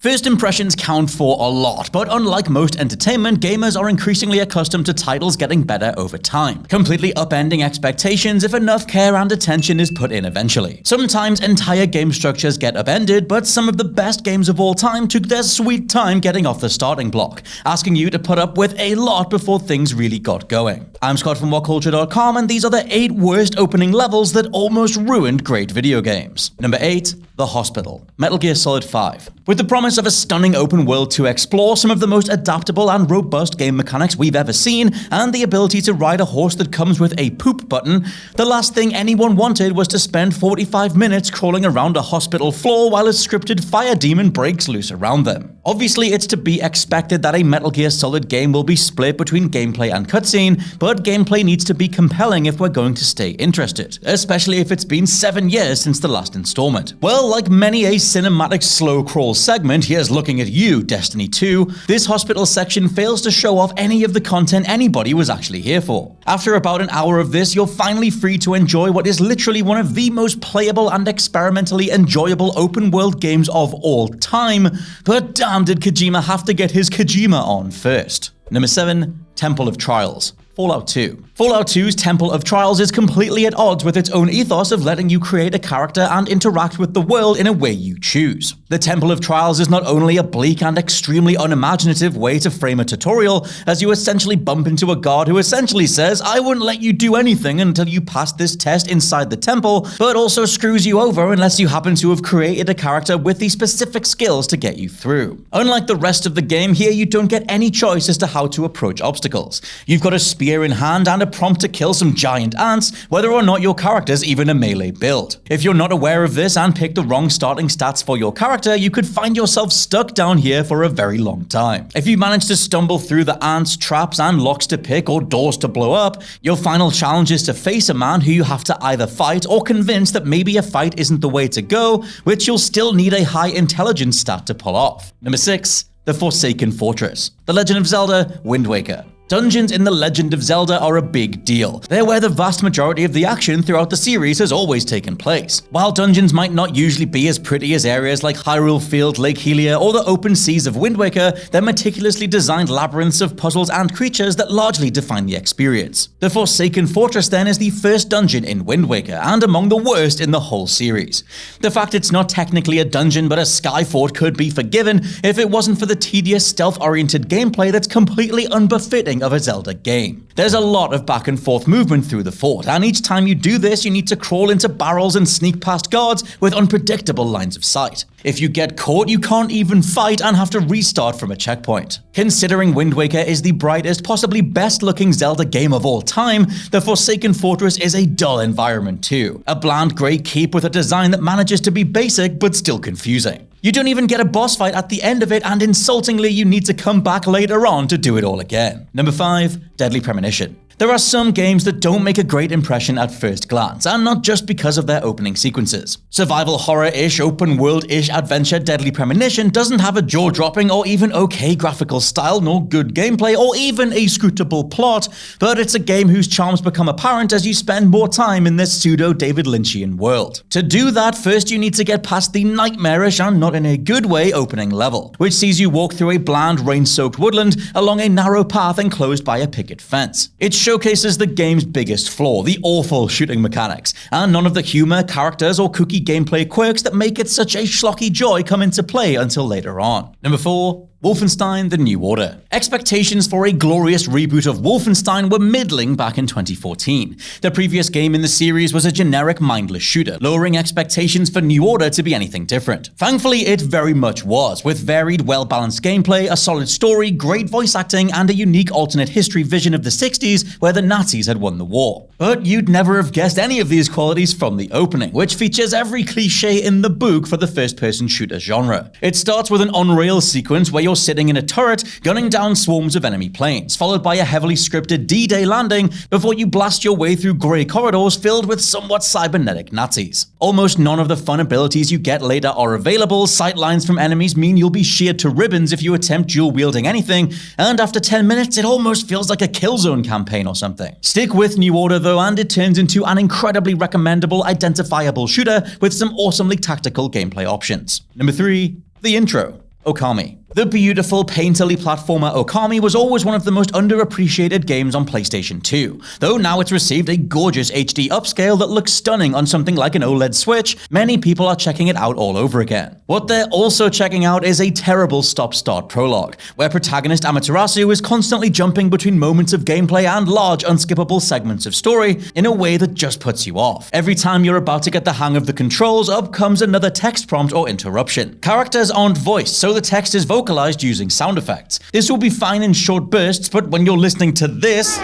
First impressions count for a lot, but unlike most entertainment, gamers are increasingly accustomed to titles getting better over time, completely upending expectations if enough care and attention is put in eventually. Sometimes entire game structures get upended, but some of the best games of all time took their sweet time getting off the starting block, asking you to put up with a lot before things really got going. I'm Scott from WhatCulture.com, and these are the 8 worst opening levels that almost ruined great video games. Number 8. The Hospital. Metal Gear Solid 5. With the promise of a stunning open world to explore, some of the most adaptable and robust game mechanics we've ever seen, and the ability to ride a horse that comes with a poop button, the last thing anyone wanted was to spend 45 minutes crawling around a hospital floor while a scripted fire demon breaks loose around them. Obviously, it's to be expected that a Metal Gear Solid game will be split between gameplay and cutscene, but gameplay needs to be compelling if we're going to stay interested, especially if it's been 7 years since the last installment. Well, like many a cinematic slow crawl segment, here's looking at you, Destiny 2, this hospital section fails to show off any of the content anybody was actually here for. After about an hour of this, you're finally free to enjoy what is literally one of the most playable and experimentally enjoyable open world games of all time, but damn did Kojima have to get his Kojima on first. Number 7. Temple of Trials. Fallout 2. Fallout 2's Temple of Trials is completely at odds with its own ethos of letting you create a character and interact with the world in a way you choose. The Temple of Trials is not only a bleak and extremely unimaginative way to frame a tutorial, as you essentially bump into a god who essentially says, "I wouldn't let you do anything until you pass this test inside the temple," but also screws you over unless you happen to have created a character with the specific skills to get you through. Unlike the rest of the game, here you don't get any choice as to how to approach obstacles. You've got a spear in hand and a prompt to kill some giant ants, whether or not your character's even a melee build. If you're not aware of this and pick the wrong starting stats for your character, you could find yourself stuck down here for a very long time. If you manage to stumble through the ants, traps, and locks to pick or doors to blow up, your final challenge is to face a man who you have to either fight or convince that maybe a fight isn't the way to go, which you'll still need a high intelligence stat to pull off. Number 6. The Forsaken Fortress. The Legend of Zelda: Wind Waker. Dungeons in The Legend of Zelda are a big deal. They're where the vast majority of the action throughout the series has always taken place. While dungeons might not usually be as pretty as areas like Hyrule Field, Lake Hylia, or the open seas of Wind Waker, they're meticulously designed labyrinths of puzzles and creatures that largely define the experience. The Forsaken Fortress then is the first dungeon in Wind Waker, and among the worst in the whole series. The fact it's not technically a dungeon but a sky fort could be forgiven if it wasn't for the tedious stealth-oriented gameplay that's completely unbefitting of a Zelda game. There's a lot of back and forth movement through the fort, and each time you do this, you need to crawl into barrels and sneak past guards with unpredictable lines of sight. If you get caught, you can't even fight and have to restart from a checkpoint. Considering Wind Waker is the brightest, possibly best-looking Zelda game of all time, the Forsaken Fortress is a dull environment too. A bland grey keep with a design that manages to be basic but still confusing. You don't even get a boss fight at the end of it, and insultingly, you need to come back later on to do it all again. Number 5. Deadly Premonition. There are some games that don't make a great impression at first glance, and not just because of their opening sequences. Survival horror-ish, open-world-ish adventure Deadly Premonition doesn't have a jaw-dropping or even okay graphical style, nor good gameplay, or even a scrutable plot, but it's a game whose charms become apparent as you spend more time in this pseudo-David Lynchian world. To do that, first you need to get past the nightmarish and not in a good way opening level, which sees you walk through a bland, rain-soaked woodland along a narrow path enclosed by a picket fence. It showcases the game's biggest flaw, the awful shooting mechanics, and none of the humor, characters, or kooky gameplay quirks that make it such a schlocky joy come into play until later on. Number 4. Wolfenstein: The New Order. Expectations for a glorious reboot of Wolfenstein were middling back in 2014. The previous game in the series was a generic mindless shooter, lowering expectations for New Order to be anything different. Thankfully, it very much was, with varied, well-balanced gameplay, a solid story, great voice acting, and a unique alternate history vision of the 60s where the Nazis had won the war. But you'd never have guessed any of these qualities from the opening, which features every cliché in the book for the first-person shooter genre. It starts with an on-rail sequence where you're sitting in a turret, gunning down swarms of enemy planes, followed by a heavily scripted D-Day landing before you blast your way through grey corridors filled with somewhat cybernetic Nazis. Almost none of the fun abilities you get later are available, sightlines from enemies mean you'll be sheared to ribbons if you attempt dual-wielding anything, and after 10 minutes it almost feels like a Killzone campaign or something. Stick with New Order though, and it turns into an incredibly recommendable, identifiable shooter with some awesomely tactical gameplay options. Number 3. The intro. Okami. The beautiful, painterly platformer Okami was always one of the most underappreciated games on PlayStation 2. Though now it's received a gorgeous HD upscale that looks stunning on something like an OLED Switch, many people are checking it out all over again. What they're also checking out is a terrible stop-start prologue, where protagonist Amaterasu is constantly jumping between moments of gameplay and large, unskippable segments of story in a way that just puts you off. Every time you're about to get the hang of the controls, up comes another text prompt or interruption. Characters aren't voiced, so the text is vocalized using sound effects. This will be fine in short bursts, but when you're listening to this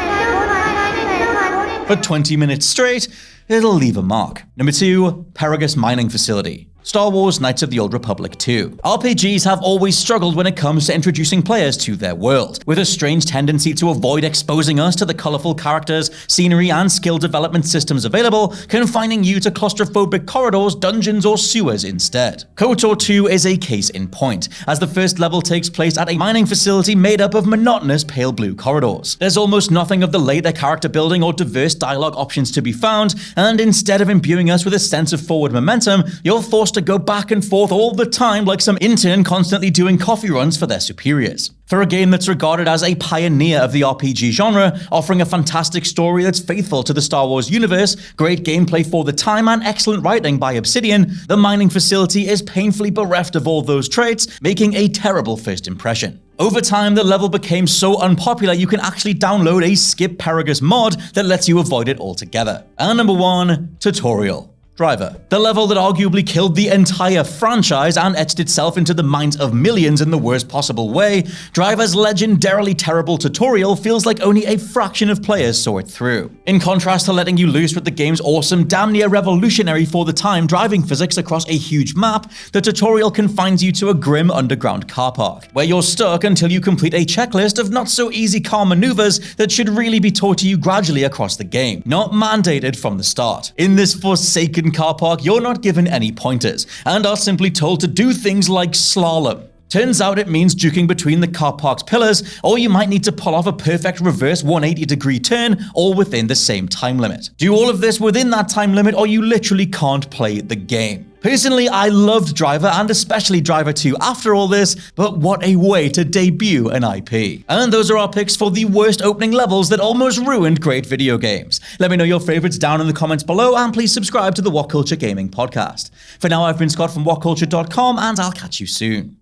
for 20 minutes straight, it'll leave a mark. Number 2, Paragus Mining Facility. Star Wars Knights of the Old Republic 2. RPGs have always struggled when it comes to introducing players to their world, with a strange tendency to avoid exposing us to the colorful characters, scenery, and skill development systems available, confining you to claustrophobic corridors, dungeons, or sewers instead. KOTOR 2 is a case in point, as the first level takes place at a mining facility made up of monotonous pale blue corridors. There's almost nothing of the later character building or diverse dialogue options to be found, and instead of imbuing us with a sense of forward momentum, you're forced to go back and forth all the time like some intern constantly doing coffee runs for their superiors. For a game that's regarded as a pioneer of the RPG genre, offering a fantastic story that's faithful to the Star Wars universe, great gameplay for the time, and excellent writing by Obsidian, the mining facility is painfully bereft of all those traits, making a terrible first impression. Over time, the level became so unpopular you can actually download a Skip Paragus mod that lets you avoid it altogether. And number 1, Tutorial. Driver. The level that arguably killed the entire franchise and etched itself into the minds of millions in the worst possible way, Driver's legendarily terrible tutorial feels like only a fraction of players saw it through. In contrast to letting you loose with the game's awesome, damn near revolutionary for the time driving physics across a huge map, the tutorial confines you to a grim underground car park, where you're stuck until you complete a checklist of not-so-easy car maneuvers that should really be taught to you gradually across the game, not mandated from the start. In this forsaken car park, you're not given any pointers, and are simply told to do things like slalom. Turns out it means juking between the car park's pillars, or you might need to pull off a perfect reverse 180-degree turn, all within the same time limit. Do all of this within that time limit, or you literally can't play the game. Personally, I loved Driver, and especially Driver 2 after all this, but what a way to debut an IP. And those are our picks for the worst opening levels that almost ruined great video games. Let me know your favorites down in the comments below, and please subscribe to the WhatCulture Gaming Podcast. For now, I've been Scott from WhatCulture.com, and I'll catch you soon.